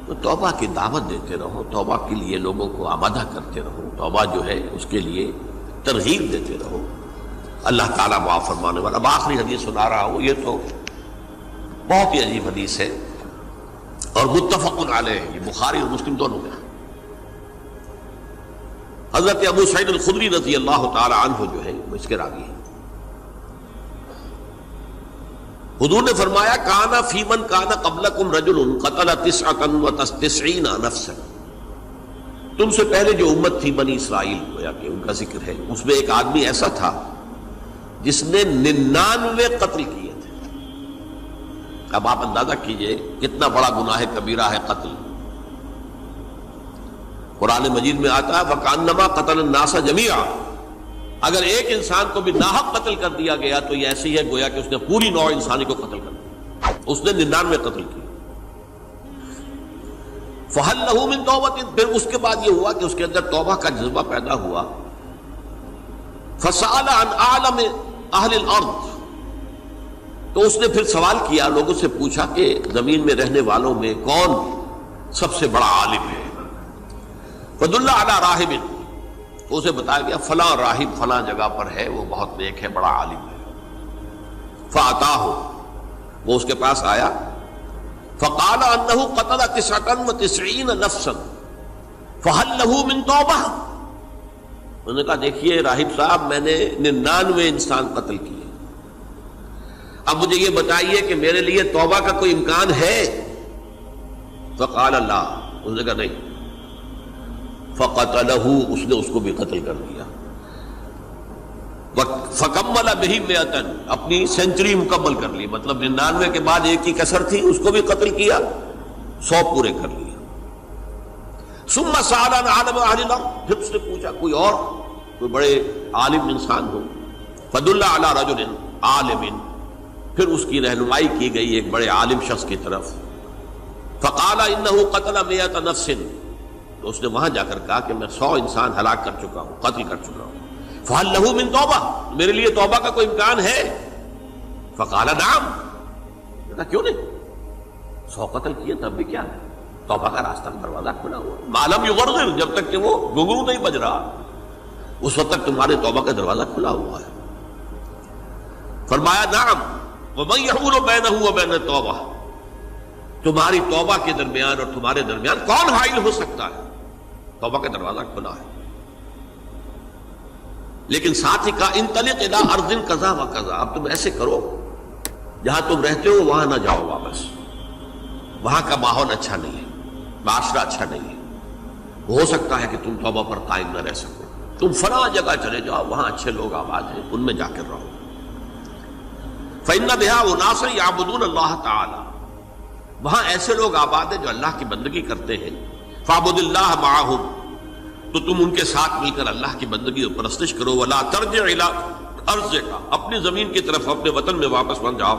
تو توبہ کی دعوت دیتے رہو، توبہ کے لیے لوگوں کو آمادہ کرتے رہو، توبہ جو ہے اس کے لیے ترغیب دیتے رہو، اللہ تعالیٰ معاف فرمانے والا۔ اب آخری حدیث سنا رہا ہوں، یہ تو بہت ہی عجیب حدیث ہے اور متفق علیہ، یہ بخاری اور مسلم دونوں میں۔ حضرت ابو سعید الخدری رضی اللہ تعالی عنہ جو ہے وہ اس کے راوی ہیں۔ حضور نے فرمایا کانا فی من کانا قبلکم رجل قتل 99 نفسا، تم سے پہلے جو امت تھی بنی اسرائیل، گویا کہ ان کا ذکر ہے، اس میں ایک آدمی ایسا تھا جس نے 99 قتل کیے تھے۔ اب آپ اندازہ کیجئے کتنا بڑا گناہ کبیرہ ہے قتل۔ قرآن مجید میں آتا ہے وَكَأَنَّمَا قَتَلَ النَّاسَ جَمِيعًا، اگر ایک انسان کو بھی ناحق قتل کر دیا گیا تو یہ ایسی ہے گویا کہ اس نے پوری نوع انسانی کو قتل کر دیا، اس نے 99 قتل کیے۔ فَهَلْ لَهُ مِن تَوْبَةٍ، پھر اس کے بعد یہ ہوا کہ اس کے اندر توبہ کا جذبہ پیدا ہوا۔ فَسَأَلَ عَنْ أَعْلَمِ أَهْلِ الْأَرْضِ، تو اس نے پھر سوال کیا، لوگوں سے پوچھا کہ زمین میں رہنے والوں میں کون سب سے بڑا عالم ہے۔ فَدُلَّ عَلَى رَاهِبٍ، تو اسے بتایا گیا فلاں راہب فلاں جگہ پر ہے، وہ بہت نیک ہے، بڑا عالم ہے۔ فَأَتَاهُ، وہ اس کے پاس آیا۔ فَقَالَ أَنَّهُ قَتَلَ 99 نَفْسًا فَهَلْ لَهُ مِن تَوْبَةٍ، انہوں نے کہا دیکھیے راہب صاحب، میں نے 99 انسان قتل کیے، اب مجھے یہ بتائیے کہ میرے لیے توبہ کا کوئی امکان ہے؟ فَقَالَ لَا، انہوں نے کہا نہیں۔ فَقَتَلَهُ، اس نے اس کو بھی قتل کر دیا۔ فَكَمَّلَ بِهِ 100، اپنی سینچری مکمل کر لی، مطلب 99 کے بعد ایک کی کسر تھی، اس کو بھی قتل کیا، 100 پورے کر لیا۔ ثُمَّ سَأَلَ عَنْ عَالِمِ أَهْلِ الْأَرْضِ، پھر اس نے پوچھا کوئی اور، کوئی بڑے عالم انسان ہو۔ فَدُلَّ عَلَى رَجُلٍ عَالِمٍ، پھر اس کی رہنمائی کی گئی ایک بڑے عالم شخص کی طرف۔ فَقَالَ إِنَّهُ قَتَلَ 100 نَفْسٍ، تو اس نے وہاں جا کر کہا کہ میں 100 انسان ہلاک کر چکا ہوں، قتل کر چکا ہوں۔ فَهَلْ لَهُ مِن تَوْبَةٍ، میرے لیے توبہ کا کوئی امکان ہے؟ فَقَالَ نَعَمْ، کہا کیوں نہیں، 100 قتل کیے تب بھی کیا ہے، توبہ کا راستہ دروازہ کھلا ہوا، مَا لَمْ يُغَرْغِرْ، جب تک کہ وہ گھنگرو نہیں بج رہا اس وقت تک تمہارے توبہ کا دروازہ کھلا ہوا ہے۔ فرمایا نعم، وَمَن يَحُولُ بَيْنَهُ وَبَيْنَ التَّوْبَةِ، تمہاری توبہ کے درمیان اور تمہارے درمیان کون حائل ہو سکتا ہے، توبہ کا دروازہ کھلا ہے۔ لیکن ساتھ ہی کہا انطلق الی ارض کذا و کذا، اب تم ایسے کرو جہاں تم رہتے ہو وہاں نہ جاؤ واپس، وہاں کا ماحول اچھا نہیں ہے، معاشرہ اچھا نہیں ہے، ہو سکتا ہے کہ تم توبہ پر قائم نہ رہ سکو، تم فلاں جگہ چلے جاؤ، وہاں اچھے لوگ آباد ہیں، ان میں جا کر رہو۔ فإن بها اناس یعبدون اللہ تعالی، وہاں ایسے لوگ آباد ہیں جو اللہ کی بندگی کرتے ہیں۔ فاعبد اللہ معہم، تو تم ان کے ساتھ مل کر اللہ کی بندگی اور پرستش کرو۔ ولا ترجع الی ارضک، اپنی زمین کی طرف اپنے وطن میں واپس بن جاؤ۔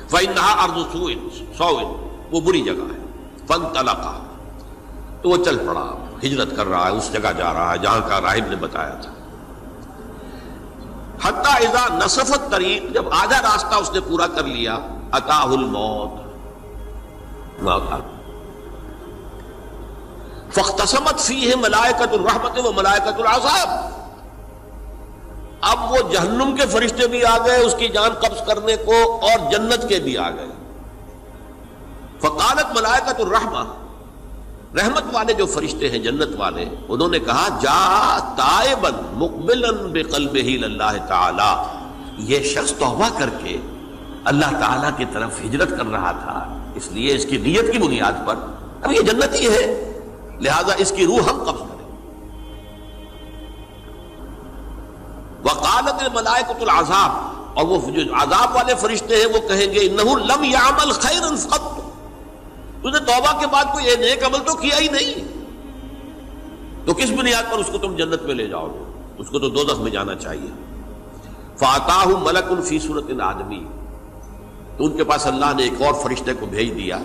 فإنها ارض سوء، وہ بری جگہ ہے۔ فانطلقا، تو وہ چل پڑا، ہجرت کر رہا ہے، اس جگہ جا رہا ہے جہاں کا راہب نے بتایا تھا۔ حتی اذا نصف الطریق، جب آدھا راستہ اس نے پورا کر لیا، اتاہ الموت، موت آ گئی۔ فاختصمت فیہ ملائکۃ الرحمت و ملائکۃ العذاب، اب وہ جہنم کے فرشتے بھی آ گئے اس کی جان قبض کرنے کو، اور جنت کے بھی آ گئے۔ فقالت ملائکۃ الرحمہ، رحمت والے جو فرشتے ہیں جنت والے، انہوں نے کہا جا تائبا مقبلا بقلبہ للہ تعالی، یہ شخص توبہ کر کے اللہ تعالیٰ کی طرف ہجرت کر رہا تھا، اس لیے اس کی نیت کی بنیاد پر اب یہ جنتی ہے، لہذا اس کی روح ہم قبض کریں۔ وقالت الملائکۃ العذاب، اور وہ جو عذاب والے فرشتے ہیں وہ کہیں گے انہ لم یعمل خیرا قط، تو نے توبہ کے بعد کوئی نیک عمل تو کیا ہی نہیں، تو کس بنیاد پر اس کو تم جنت میں لے جاؤ گے، اس کو تو دوزخ میں جانا چاہیے۔ فاتاہ ملک فی صورت آدمی، تو ان کے پاس اللہ نے ایک اور فرشتے کو بھیج دیا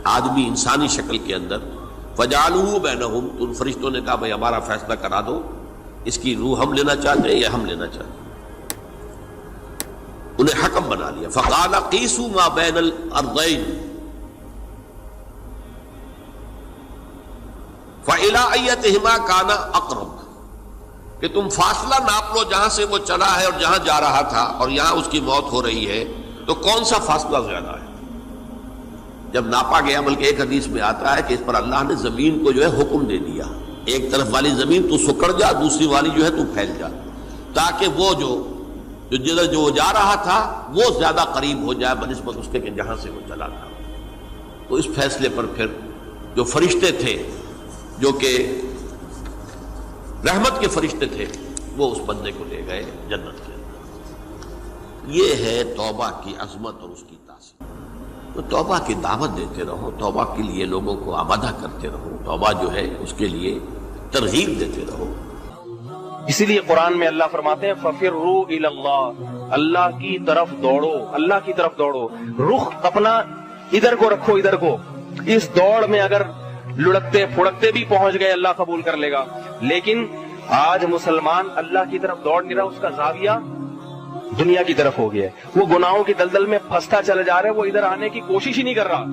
آدمی انسانی شکل کے اندر۔ فجعلوہ بینہم، تو ان فرشتوں نے کہا بھائی ہمارا فیصلہ کرا دو، اس کی روح ہم لینا چاہتے ہیں یا ہم لینا چاہتے ہیں، انہیں حکم بنا لیا۔ فقال قیسوا ما بین الارضین، فَإِلَىٰ أَيَّتِهِمَا كَانَ أَقْرَبَ، کہ تم فاصلہ ناپ لو جہاں سے وہ چلا ہے اور جہاں جا رہا تھا اور یہاں اس کی موت ہو رہی ہے، تو کون سا فاصلہ زیادہ ہے؟ جب ناپا گیا، بلکہ ایک حدیث میں آتا ہے کہ اس پر اللہ نے زمین کو جو ہے حکم دے دیا، ایک طرف والی زمین تو سکڑ جا، دوسری والی جو ہے تو پھیل جا، تاکہ وہ جدھر جو جا رہا تھا وہ زیادہ قریب ہو جائے بنسبت اس کے کہ جہاں سے وہ چلا تھا۔ تو اس فیصلے پر پھر جو فرشتے تھے، جو کہ رحمت کے فرشتے تھے، وہ اس بندے کو لے گئے جنت کے اندر۔ یہ ہے توبہ کی عظمت اور اس کی تاثیر۔ تو توبہ کی دعوت دیتے رہو، توبہ کے لیے لوگوں کو آمادہ کرتے رہو، توبہ جو ہے اس کے لیے ترغیب دیتے رہو۔ اسی لیے قرآن میں اللہ فرماتے ہیں فَفِرُّوا إِلَى اللَّهِ، اللہ کی طرف دوڑو، اللہ کی طرف دوڑو، رخ اپنا ادھر کو رکھو، ادھر کو۔ اس دوڑ میں اگر لڑکتے پھڑکتے بھی پہنچ گئے اللہ قبول کر لے گا، لیکن آج مسلمان اللہ کی طرف دوڑ نہیں رہا، اس کا زاویہ دنیا کی طرف ہو گیا ہے، وہ گناہوں کی دلدل میں پھنستا چلا جا رہا ہے، وہ ادھر آنے کی کوشش ہی نہیں کر رہا۔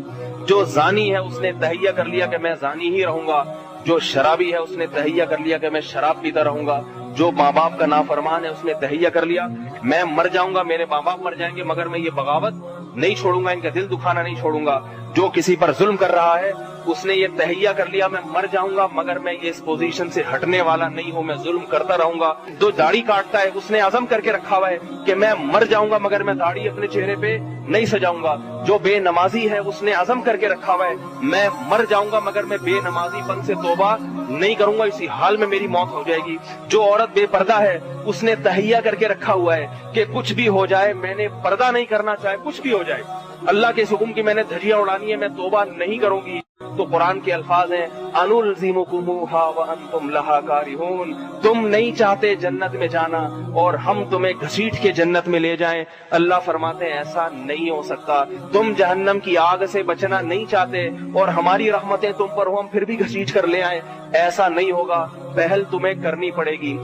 جو زانی ہے اس نے تہیہ کر لیا کہ میں زانی ہی رہوں گا، جو شرابی ہے اس نے تہیہ کر لیا کہ میں شراب پیتا رہوں گا، جو ماں باپ کا نافرمان ہے اس نے تہیہ کر لیا میں مر جاؤں گا، میرے ماں باپ مر جائیں گے، مگر میں یہ بغاوت نہیں چھوڑوں گا، ان کا دل دکھانا نہیں چھوڑوں گا۔ جو کسی پر ظلم کر رہا ہے اس نے یہ تہیہ کر لیا میں مر جاؤں گا، مگر میں یہ اس پوزیشن سے ہٹنے والا نہیں ہوں، میں ظلم کرتا رہوں گا۔ جو داڑھی کاٹتا ہے اس نے عزم کر کے رکھا ہوا ہے کہ میں مر جاؤں گا، مگر میں داڑھی اپنے چہرے پہ نہیں سجاؤں گا۔ جو بے نمازی ہے اس نے عزم کر کے رکھا ہوا ہے میں مر جاؤں گا، مگر میں بے نمازی پن سے توبہ نہیں کروں گا، اسی حال میں میری موت ہو جائے گی۔ جو عورت بے پردہ ہے اس نے تہیہ کر کے رکھا ہوا ہے کہ کچھ بھی ہو جائے میں نے پردہ نہیں کرنا، چاہے کچھ بھی ہو جائے، اللہ کے حکم کی میں نے دھجیاں اڑانی ہے، میں توبہ نہیں کروں گی۔ تو قرآن کے الفاظ ہیں انلزمکموہا وانتم لہا کارہون، تم نہیں چاہتے جنت میں جانا اور ہم تمہیں گھسیٹ کے جنت میں لے جائیں۔ اللہ فرماتے ہیں ایسا نہیں ہو سکتا، تم جہنم کی آگ سے بچنا نہیں چاہتے اور ہماری رحمتیں تم پر ہوں ہم پھر بھی گھسیٹ کر لے آئیں، ایسا نہیں ہوگا۔ پہل تمہیں کرنی پڑے گی،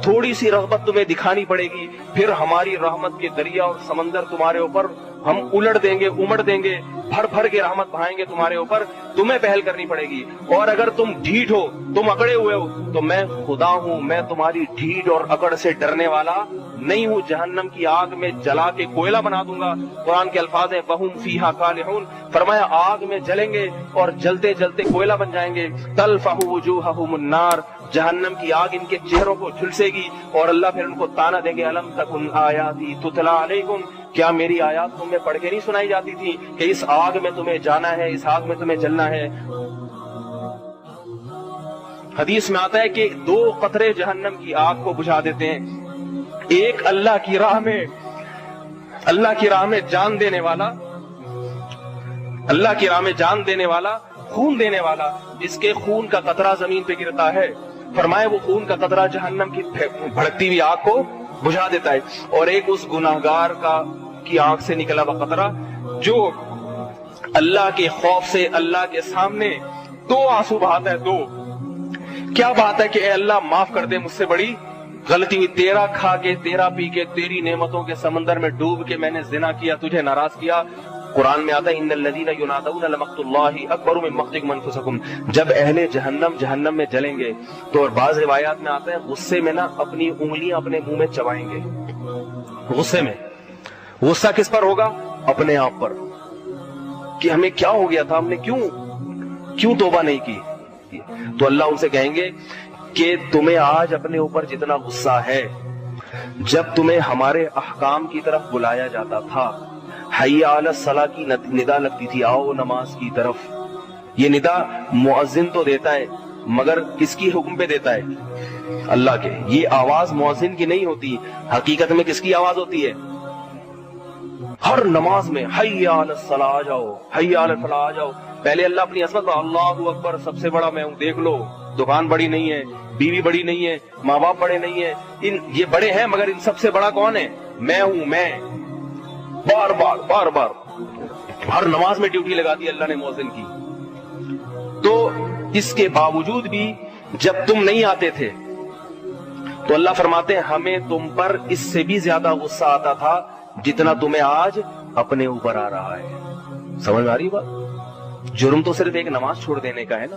تھوڑی سی رغبت تمہیں دکھانی پڑے گی، پھر ہماری رحمت کے دریا اور سمندر تمہارے اوپر ہم الٹ دیں گے، امڑ دیں گے، بھر بھر کے رحمت بہائیں گے تمہارے اوپر، تمہیں پہل کرنی پڑے گی۔ اور اگر تم ڈھیٹ ہو، تم اکڑے ہوئے ہو، تو میں خدا ہوں، میں تمہاری ڈھیٹ اور اکڑ سے ڈرنے والا نہیں ہوں، جہنم کی آگ میں جلا کے کوئلہ بنا دوں گا۔ قرآن کے الفاظ ہیں وَهُمْ فِيهَا كَالِحُونَ، فرمایا آگ میں جلیں گے اور جلتے جلتے کوئلہ بن جائیں گے۔ تَلْفَحُ وُجُوهَهُمُ النَّارُ، جہنم کی آگ ان کے چہروں کو جھلسے گی اور اللہ پھر ان کو تانا دیں گے أَلَمْ تَكُنْ آيَاتِي تُتْلَىٰ عَلَيْكُمْ، کیا میری آیات تمہیں پڑھ کے نہیں سنائی جاتی تھی کہ اس آگ میں تمہیں جانا ہے، اس آگ میں تمہیں جلنا ہے۔ حدیث میں آتا ہے کہ 2 قطرے جہنم کی آگ کو بجھا دیتے ہیں، ایک اللہ کی راہ میں جان دینے والا، اللہ کی راہ میں جان دینے والا، خون دینے والا، جس کے خون کا قطرہ زمین پہ گرتا ہے، فرمائے وہ خون کا قطرہ جہنم کی بھڑکتی ہوئی آگ کو بجھا دیتا ہے، اور ایک اس گناہگار کی آنکھ سے نکلا ہوا قطرہ جو اللہ کے خوف سے اللہ کے سامنے 2 آنسو بہاتا ہے۔ 2 کیا بات ہے کہ اے اللہ معاف کر دے، مجھ سے بڑی غلطی ہوئی، تیرا کھا کے، تیرا پی کے، تیری نعمتوں کے سمندر میں ڈوب کے میں نے زنا کیا، تجھے ناراض کیا۔ قرآن میں آتا ہے ان الذین ینادون لمقت اللہ اکبر من مقتکم انفسکم، جب اہل جہنم میں جلیں گے تو، اور بعض روایات میں آتا ہے غصے میں نا اپنی انگلیاں اپنے منہ میں چبائیں گے، غصے میں۔ غصہ کس پر ہوگا؟ اپنے آپ پر، کہ ہمیں کیا ہو گیا تھا، ہم نے کیوں توبہ نہیں کی۔ تو اللہ ان سے کہیں گے کہ تمہیں آج اپنے اوپر جتنا غصہ ہے، جب تمہیں ہمارے احکام کی طرف بلایا جاتا تھا، حی علی الصلاۃ کی ندا لگتی تھی، آؤ نماز کی طرف، یہ ندا مؤذن تو دیتا ہے مگر کس کی حکم پہ دیتا ہے؟ اللہ کے۔ یہ آواز مؤذن کی نہیں ہوتی، حقیقت میں کس کی آواز ہوتی ہے؟ ہر نماز میں حی علی الصلاۃ آ جاؤ، حی علی الفلاح آ جاؤ۔ پہلے اللہ اپنی عظمت میں اللہ اکبر، سب سے بڑا میں ہوں، دیکھ لو، دکان بڑی نہیں ہے، بیوی بڑی نہیں ہے، ماں باپ بڑے نہیں ہیں، یہ بڑے ہیں مگر ان سب سے بڑا کون ہے؟ میں ہوں، میں۔ بار بار ہر نماز میں ڈیوٹی لگا دی اللہ نے مؤذن کی۔ تو اس کے باوجود بھی جب تم نہیں آتے تھے تو اللہ فرماتے ہیں ہمیں تم پر اس سے بھی زیادہ غصہ آتا تھا جتنا تمہیں آج اپنے اوپر آ رہا ہے۔ سمجھ میں آ رہی بات؟ جرم تو صرف ایک نماز چھوڑ دینے کا ہے نا،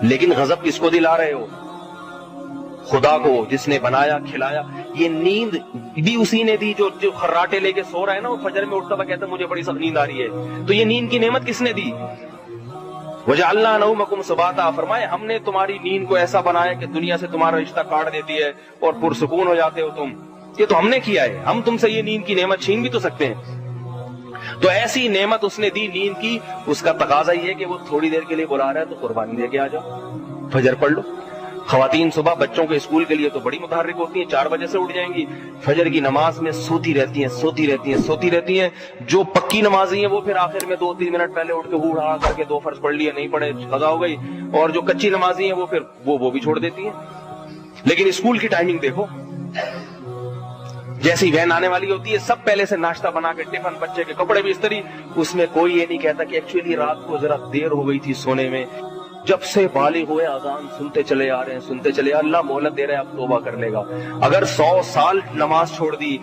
لیکن غضب کس کو دلا رہے ہو؟ خدا کو، جس نے بنایا کھلایا. یہ نیند بھی اسی نے دی جو خراٹے لے کے سو رہا ہے نا، وہ فجر میں اٹھتا ہوا کہتا ہے مجھے بڑی سخت نیند آ رہی ہے. تو یہ نیند کی نعمت کس نے دی؟ وَجَعَلْنَا نَوْمَكُمْ سُبَاتًا، فرمائے ہم نے تمہاری نیند کو ایسا بنایا کہ دنیا سے تمہارا رشتہ کاٹ دیتی ہے اور پرسکون ہو جاتے ہو تم. یہ تو ہم نے کیا ہے، ہم تم سے یہ نیند کی نعمت چھین بھی تو سکتے ہیں. تو ایسی نعمت اس نے دی نیند کی، اس کا تقاضا یہ ہے کہ وہ تھوڑی دیر کے لیے بلا رہا ہے تو قربانی دے کے آ جاؤ، فجر پڑھ لو. خواتین صبح بچوں کے اسکول کے لیے تو بڑی متحرک ہوتی ہیں، 4 بجے سے اٹھ جائیں گی، فجر کی نماز میں سوتی رہتی ہیں. جو پکی نمازی ہیں وہ پھر آخر میں 2-3 منٹ پہلے اٹھ کے اڑا کر کے 2 فرض پڑھ لیے، نہیں پڑھے قضا ہو گئی. اور جو کچی نمازی ہیں وہ پھر وہ بھی چھوڑ دیتی ہیں. لیکن اسکول کی ٹائمنگ دیکھو، جیسی وین آنے والی ہوتی ہے سب پہلے سے ناشتہ بنا کے، ٹفن، بچے کے کپڑے بھی استری. اس میں کوئی یہ نہیں کہتا کہ ایکچولی رات کو ذرا دیر ہو گئی تھی سونے میں. جب سے بالغ ہوئے اذان سنتے چلے آ رہے ہیں، اللہ مہلت دے رہا ہے، اب توبہ کر لے گا. اگر 100 سال نماز چھوڑ دی،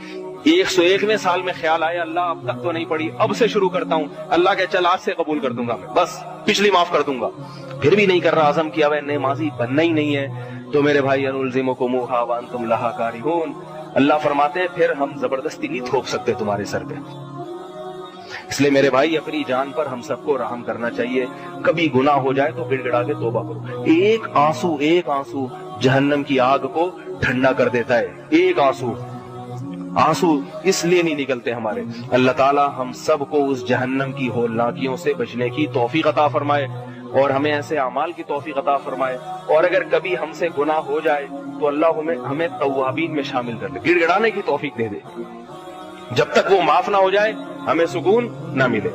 101ویں سال میں خیال آیا اللہ اب تک تو نہیں پڑھی، اب سے شروع کرتا ہوں، اللہ کہ چل آج سے قبول کر دوں گا، میں بس پچھلی معاف کر دوں گا، پھر بھی نہیں کر رہا، عزم کیا ہوا نمازی بننا ہی نہیں ہے، تو میرے بھائی انلزمکموہا وانتم لہا کارہون. اللہ فرماتے ہیں پھر ہم زبردستی نہیں تھوپ سکتے تمہارے سر پہ. اس لیے میرے بھائی اپنی جان پر ہم سب کو رحم کرنا چاہیے. کبھی گناہ ہو جائے تو گڑ گڑا کے توبہ کرو. ایک آنسو جہنم کی آگ کو ٹھنڈا کر دیتا ہے. ایک آنسو اس لیے نہیں نکلتے ہمارے. اللہ تعالی ہم سب کو اس جہنم کی ہولناکیوں سے بچنے کی توفیق عطا فرمائے اور ہمیں ایسے اعمال کی توفیق عطا فرمائے. اور اگر کبھی ہم سے گناہ ہو جائے تو اللہ ہمیں توابین میں شامل کر لے، گڑ گڑانے کی توفیق دے دے. جب تک وہ معاف نہ ہو جائے ہمیں سکون نہ ملے.